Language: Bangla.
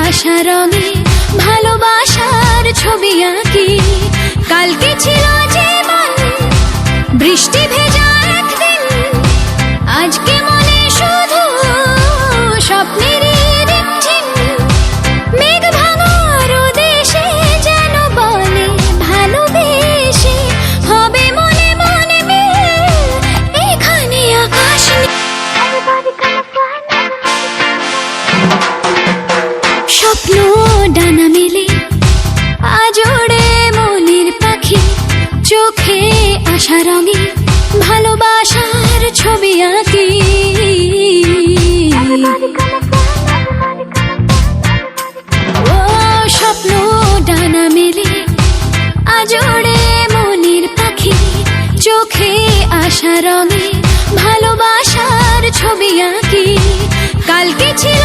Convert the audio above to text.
আশা রঙে ভালোবাসার ছবি আঁকি। কালকে ছিল জীবন বৃষ্টি ভেজা একদিন, আজকে মনে শুধু স্বপ্নেরই রিমঝিম। মেঘ ভাঙার দেশে যেন বলে ভালোবেসে হবে মনে মনে মিল, এখানে আকাশ স্বপ্ন ডানা মেলে আজ ওড়ে মনের পাখি, চোখে আশা রঙে ভালোবাসার ছবি আঁকি। ও স্বপ্ন ডানা মেলে আজ ওড়ে মনের পাখি, চোখে আশা রঙে ভালোবাসার ছবি আঁকি। কালকে ছিল